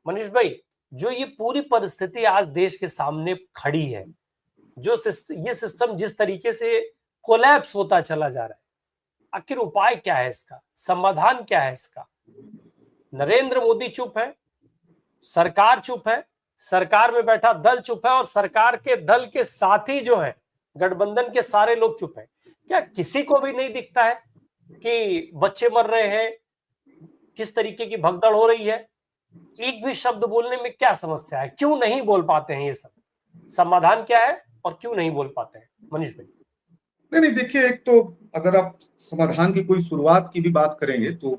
मनीष भाई, जो ये पूरी परिस्थिति आज देश के सामने खड़ी है, जो ये सिस्टम जिस तरीके से कोलैप्स होता चला जा रहा है, आखिर उपाय क्या है इसका? समाधान क्या है इसका? नरेंद्र मोदी चुप है, सरकार चुप है, सरकार में बैठा दल चुप है और सरकार के दल के साथी जो है गठबंधन के सारे लोग चुप है। क्या किसी को भी नहीं दिखता है कि बच्चे मर रहे हैं, किस तरीके की भगदड़ हो रही है? एक भी शब्द बोलने में क्या समस्या है? क्यों नहीं बोल पाते हैं? ये सब समाधान क्या है और क्यों नहीं बोल पाते हैं मनीष भाई? नहीं, देखिए, एक तो अगर आप समाधान की कोई शुरुआत की भी बात करेंगे तो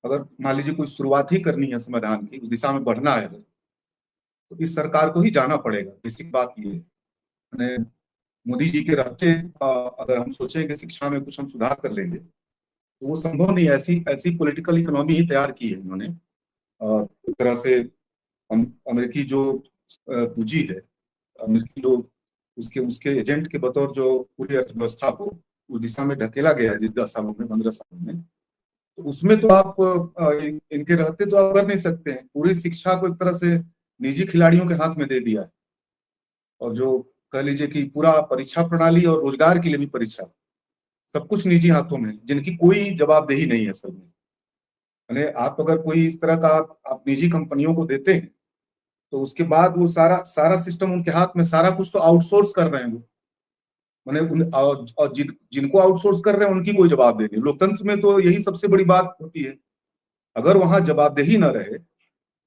अगर मान लीजिए कोई शुरुआत ही करनी है समाधान की, उस दिशा में बढ़ना है तो इस सरकार को ही जाना पड़ेगा। बेसिक बात ये है। मोदी जी के रहते अगर हम सोचें कि शिक्षा में कुछ हम सुधार कर लेंगे तो वो संभव नहीं। ऐसी ऐसी पॉलिटिकल इकोनॉमी ही तैयार की है इन्होंने। एक तरह से अमेरिकी जो पूंजी है, अमेरिकी लोग उसके उसके एजेंट के बतौर जो पूरी अर्थव्यवस्था को उस दिशा में ढकेला गया है जिस 10 सालों में, 15 सालों में, तो उसमें तो आप इनके रहते तो आप कर नहीं सकते हैं। पूरी शिक्षा को एक तरह से निजी खिलाड़ियों के हाथ में दे दिया है। और जो कह लीजिए कि पूरा परीक्षा प्रणाली और रोजगार के लिए भी परीक्षा, सब कुछ निजी हाथों में, जिनकी कोई जवाबदेही नहीं है असल में। यानी आप अगर कोई इस तरह का आप निजी कंपनियों को देते हैं तो उसके बाद वो सारा सारा सिस्टम उनके हाथ में, सारा कुछ तो आउटसोर्स कर रहे हैं वो। मैंने और जिनको आउटसोर्स कर रहे हैं उनकी कोई जवाबदेही नहीं। लोकतंत्र में तो यही सबसे बड़ी बात होती है। अगर वहां जवाबदेही न रहे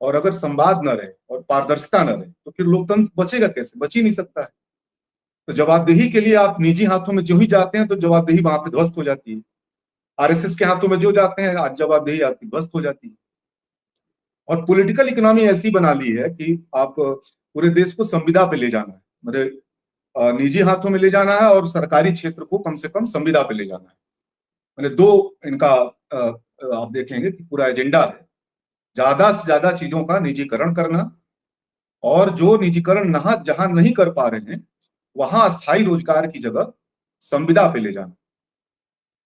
और अगर संवाद न रहे और पारदर्शिता न रहे तो फिर लोकतंत्र बचेगा कैसे? बच ही नहीं सकता है। तो जवाबदेही के लिए आप निजी हाथों में जो ही जाते हैं तो जवाबदेही वहां पे ध्वस्त हो जाती है। आरएसएस के हाथों में जो जाते हैं आज जवाबदेही आपकी ध्वस्त हो जाती है। और पॉलिटिकल इकोनॉमी ऐसी बना ली है कि आप पूरे देश को संविदा पे ले जाना है, मतलब निजी हाथों में ले जाना है और सरकारी क्षेत्र को कम से कम संविदा पे ले जाना है। मतलब दो इनका आप देखेंगे कि पूरा एजेंडा है, ज्यादा से ज्यादा चीजों का निजीकरण करना और जो निजीकरण जहां नहीं कर पा रहे हैं वहां स्थायी रोजगार की जगह संविदा पे ले जाना।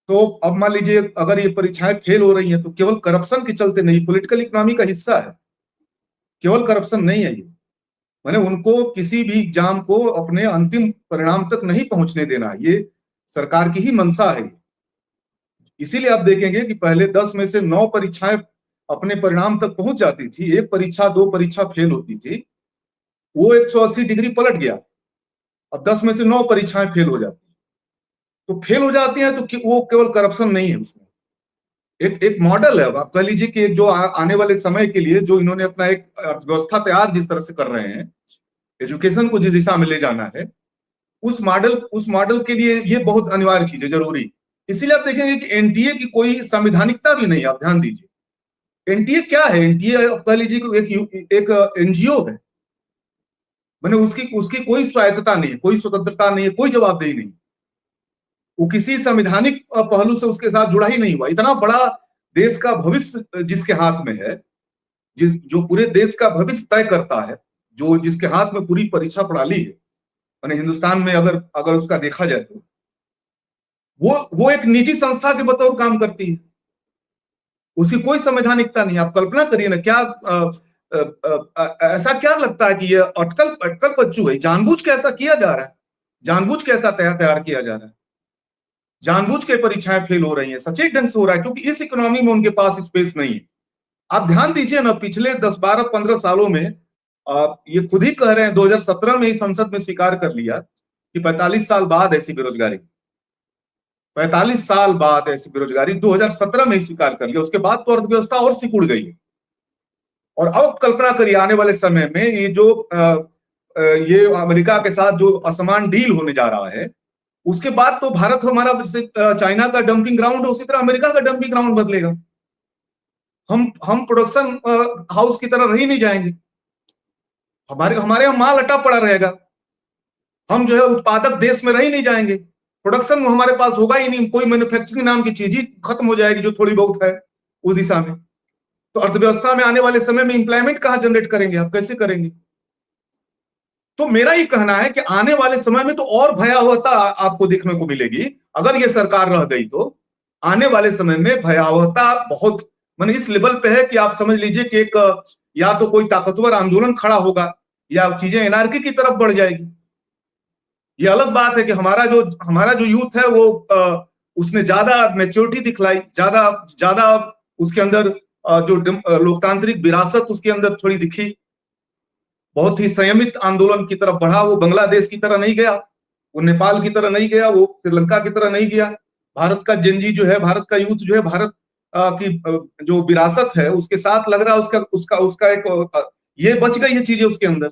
तो अब मान लीजिए अगर ये परीक्षाएं फेल हो रही हैं तो केवल करप्शन के चलते नहीं, पॉलिटिकल इकोनॉमी का हिस्सा है, केवल करप्शन नहीं है ये। मैंने उनको किसी भी एग्जाम को अपने अंतिम परिणाम तक नहीं पहुंचने देना, ये सरकार की ही मंशा है। इसीलिए आप देखेंगे कि पहले 10 में से 9 परीक्षाएं अपने परिणाम तक पहुंच जाती थी, एक परीक्षा 2 परीक्षा फेल होती थी, वो 180 डिग्री पलट गया। अब 10 में से 9 परीक्षाएं फेल हो जाती, तो फेल हो जाती हैं तो वो केवल करप्शन नहीं है, उसमें एक मॉडल है। आप कह लीजिए कि जो आने वाले समय के लिए जो इन्होंने अपना एक अर्थव्यवस्था तैयार जिस तरह से कर रहे हैं, एजुकेशन को जिस दिशा में ले जाना है, उस मॉडल के लिए ये बहुत अनिवार्य चीज है, जरूरी। इसीलिए आप देखेंगे कि एनटीए की कोई संवैधानिकता भी नहीं। आप ध्यान दीजिए, एनटीए क्या है? एनटीए कह लीजिए एक एनजीओ है। मैंने उसकी उसकी कोई स्वायत्तता नहीं है, कोई स्वतंत्रता नहीं है, कोई जवाबदेही नहीं। वो किसी संवैधानिक पहलू से उसके साथ जुड़ा ही नहीं हुआ। इतना बड़ा देश का भविष्य जिसके हाथ में है, जो पूरे देश का भविष्य तय करता है, जो जिसके हाथ में पूरी परीक्षा प्रणाली है, मैंने हिंदुस्तान में अगर उसका देखा जाए तो वो एक निजी संस्था के बतौर काम करती है। उसकी कोई संवैधानिकता नहीं। आप कल्पना करिए ना, क्या ऐसा क्या लगता है कि ये अटकल बच्चू है? जानबूझ के ऐसा किया जा रहा है, जानबूझ के ऐसा तैयार किया जा रहा है, जानबूझ के परीक्षाएं फेल हो रही हैं, सचेत ढंग से हो रहा है, क्योंकि इस इकोनॉमी में उनके पास स्पेस नहीं है। आप ध्यान दीजिए ना, पिछले 10, 12, 15 सालों में ये खुद ही कह रहे हैं, 2017 में ही संसद में स्वीकार कर लिया कि 45 साल बाद ऐसी बेरोजगारी, 45 साल बाद ऐसी बेरोजगारी 2017 में ही स्वीकार कर लिया। उसके बाद तो अर्थव्यवस्था और सिकुड़ गई है। और अब कल्पना करिए आने वाले समय में ये अमेरिका के साथ जो असमान डील होने जा रहा है, उसके बाद तो भारत हमारा चाइना का डंपिंग ग्राउंड है, उसी तरह अमेरिका का डंपिंग ग्राउंड बदलेगा। हम प्रोडक्शन हाउस की तरह रह नहीं जाएंगे। हमारे यहाँ माल अटा पड़ा रहेगा। हम जो है उत्पादक देश में रह नहीं जाएंगे। प्रोडक्शन हमारे पास होगा ही नहीं, कोई मैन्युफैक्चरिंग नाम की चीज ही खत्म हो जाएगी जो थोड़ी बहुत है उस दिशा में। तो अर्थव्यवस्था में आने वाले समय में इंप्लॉयमेंट कहां जनरेट करेंगे आप? कैसे करेंगे? तो मेरा ये कहना है कि आने वाले समय में तो और भयावहता आपको देखने को मिलेगी अगर ये सरकार रह गई तो। आने वाले समय में भयावहता बहुत माने इस लेवल पे है कि आप समझ लीजिए कि एक या तो कोई ताकतवर आंदोलन खड़ा होगा या चीजें एनार्की की तरफ बढ़ जाएगी। ये अलग बात है कि हमारा जो यूथ है वो उसने ज्यादा मैच्योरिटी दिखलाई, ज्यादा ज्यादा उसके अंदर जो लोकतांत्रिक विरासत उसके अंदर थोड़ी दिखी, बहुत ही संयमित आंदोलन की तरफ बढ़ा। वो बांग्लादेश की तरह नहीं गया, वो नेपाल की तरह नहीं गया, वो श्रीलंका की तरह नहीं गया। भारत का जेनजी जो है, भारत का यूथ जो है, भारत की जो विरासत है उसके साथ लग रहा है। उसका उसका उसका एक ये बच गई है चीजें उसके अंदर।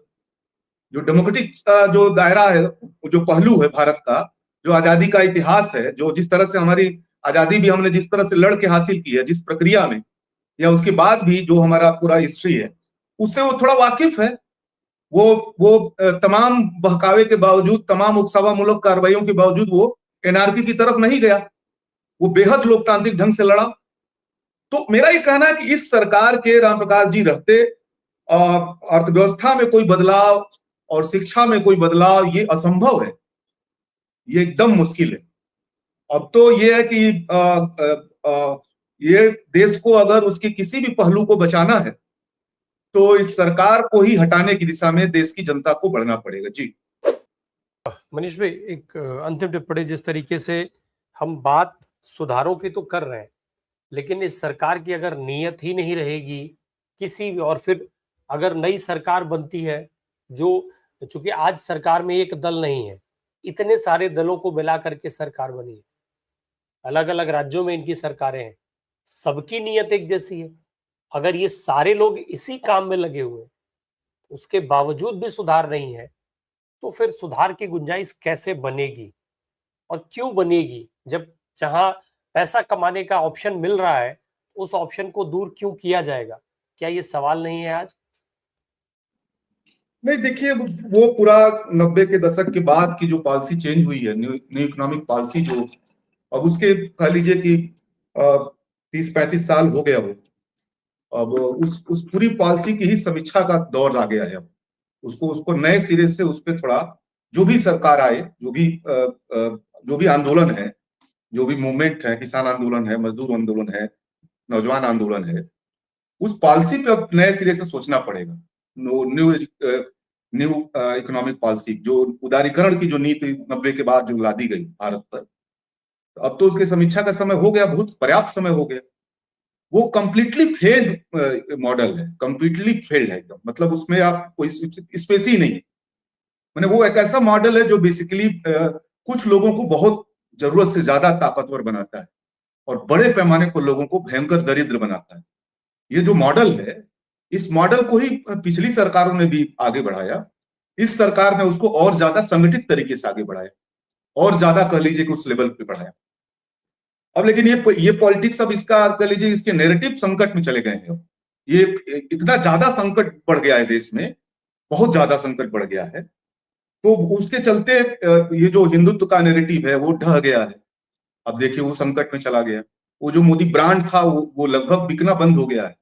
जो डेमोक्रेटिक जो दायरा है, जो पहलू है भारत का, जो आजादी का इतिहास है, जो जिस तरह से हमारी आजादी भी हमने जिस तरह से लड़ के हासिल की है, जिस प्रक्रिया में, या उसके बाद भी जो हमारा पूरा हिस्ट्री है, उससे वो थोड़ा वाकिफ है। वो तमाम बहकावे के बावजूद, तमाम उत्सवामूलक कार्रवाइयों के बावजूद वो एनआरकी की तरफ नहीं गया। वो बेहद लोकतांत्रिक ढंग से लड़ा। तो मेरा ये कहना है कि इस सरकार के रामप्रकाश जी रहते अर्थव्यवस्था में कोई बदलाव और शिक्षा में कोई बदलाव ये असंभव है, ये एकदम मुश्किल है। अब तो ये है कि ये देश को अगर उसके किसी भी पहलू को बचाना है तो इस सरकार को ही हटाने की दिशा में देश की जनता को बढ़ना पड़ेगा। जी मनीष भाई, एक अंतिम टिप्पणी। जिस तरीके से हम बात सुधारों की तो कर रहे हैं, लेकिन इस सरकार की अगर नीयत ही नहीं रहेगी किसी भी, और फिर अगर नई सरकार बनती है, जो चूंकि आज सरकार में एक दल नहीं है, इतने सारे दलों को मिला करके सरकार बनी है, अलग अलग राज्यों में इनकी सरकारें हैं, सबकी नीयत एक जैसी है। अगर ये सारे लोग इसी काम में लगे हुए हैं, उसके बावजूद भी सुधार नहीं है, तो फिर सुधार की गुंजाइश कैसे बनेगी और क्यों बनेगी? जब जहां पैसा कमाने का ऑप्शन मिल रहा है, उस ऑप्शन को दूर क्यों किया जाएगा? क्या ये सवाल नहीं है आज? नहीं, देखिए वो पूरा 90 के दशक के बाद की जो पॉलिसी चेंज हुई है, न्यू इकोनॉमिक पॉलिसी, जो अब उसके कह लीजिए कि 30-35 साल हो गया वो, अब उस पूरी पॉलिसी की ही समीक्षा का दौर आ गया है। अब उसको उसको नए सिरे से उस पर थोड़ा, जो भी सरकार आए, जो भी आंदोलन है, जो भी मूवमेंट है, किसान आंदोलन है, मजदूर आंदोलन है, नौजवान आंदोलन है, उस पॉलिसी पे अब नए सिरे से सोचना पड़ेगा। न्यू न्यू इकोनॉमिक पॉलिसी, जो उदारीकरण की जो नीति 90 के बाद जो ला दी गई भारत पर, अब तो उसके समीक्षा का समय हो गया, बहुत पर्याप्त समय हो गया। वो कंप्लीटली फेल्ड मॉडल है, कंप्लीटली फेल्ड है एकदम। मतलब उसमें आप कोई स्पेस ही नहीं है। मैंने वो एक ऐसा मॉडल है जो बेसिकली कुछ लोगों को बहुत जरूरत से ज्यादा ताकतवर बनाता है और बड़े पैमाने पर लोगों को भयंकर दरिद्र बनाता है। ये जो मॉडल है, इस मॉडल को ही पिछली सरकारों ने भी आगे बढ़ाया। इस सरकार ने उसको और ज्यादा संगठित तरीके से आगे बढ़ाया, और ज्यादा कह लीजिए कि उस लेवल पे बढ़ाया। अब लेकिन ये पॉलिटिक्स, अब इसका कह लीजिए इसके नैरेटिव संकट में चले गए हैं। ये इतना ज्यादा संकट बढ़ गया है देश में, बहुत ज्यादा संकट बढ़ गया है। तो उसके चलते ये जो हिंदुत्व का नैरेटिव है वो ढह गया है। अब देखिए वो संकट में चला गया। वो जो मोदी ब्रांड था वो लगभग बिकना बंद हो गया है।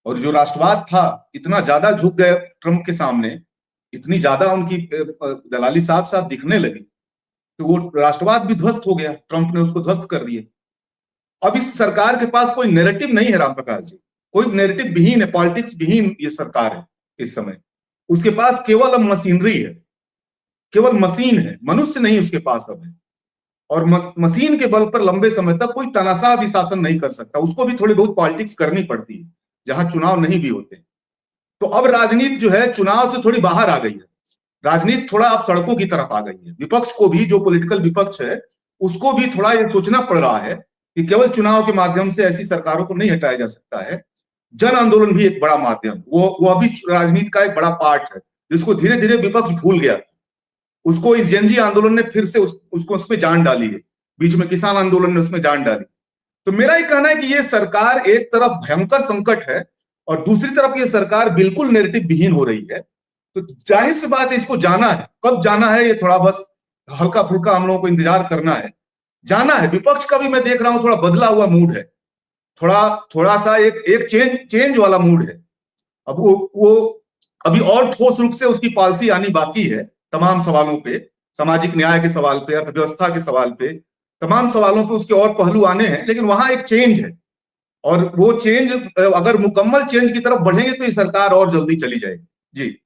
और जो राष्ट्रवाद था, इतना ज्यादा झुक गए ट्रंप के सामने, इतनी ज्यादा उनकी दलाली साफ साफ दिखने लगी, तो वो राष्ट्रवाद भी ध्वस्त हो गया। ट्रंप ने उसको ध्वस्त कर दिया। अब इस सरकार के पास कोई नैरेटिव नहीं है रामप्रकाश जी, कोई नैरेटिव विहीन है, पॉलिटिक्स विहीन ये सरकार है इस समय। उसके पास केवल अब मशीनरी है, केवल मशीन है, मनुष्य नहीं उसके पास अब है। और मशीन के बल पर लंबे समय तक कोई तनाशाह भी शासन नहीं कर सकता। उसको भी थोड़ी बहुत पॉलिटिक्स करनी पड़ती है जहां चुनाव नहीं भी होते। तो अब राजनीति जो है चुनाव से थोड़ी बाहर आ गई है। राजनीति थोड़ा अब सड़कों की तरफ आ गई है। विपक्ष को भी, जो पॉलिटिकल विपक्ष है, उसको भी थोड़ा ये सोचना पड़ रहा है कि केवल चुनाव के माध्यम से ऐसी सरकारों को नहीं हटाया जा सकता है। जन आंदोलन भी एक बड़ा माध्यम, वो अभी राजनीति का एक बड़ा पार्ट है, जिसको धीरे धीरे विपक्ष भूल गया। उसको इस जनजी आंदोलन ने फिर से उसको उसमें जान डाली है। बीच में किसान आंदोलन ने उसमें जान डाली। तो मेरा ये कहना है कि ये सरकार एक तरफ भयंकर संकट है और दूसरी तरफ ये सरकार बिल्कुल नैरेटिव विहीन हो रही है। तो जाहिर सी बात है, इसको जाना है। कब जाना है ये थोड़ा बस हल्का फुल्का हम लोगों को इंतजार करना है। जाना है। विपक्ष का भी मैं देख रहा हूं थोड़ा बदला हुआ मूड है, थोड़ा सा एक चेंज वाला मूड है। अब वो अभी और ठोस रूप से उसकी पॉलिसी आनी बाकी है तमाम सवालों पे, सामाजिक न्याय के सवाल पे, अर्थव्यवस्था के सवाल पे, तमाम सवालों पे उसके और पहलू आने हैं, लेकिन वहां एक चेंज है, और वो चेंज अगर मुकम्मल चेंज की तरफ बढ़ेंगे तो ये सरकार और जल्दी चली जाएगी। जी।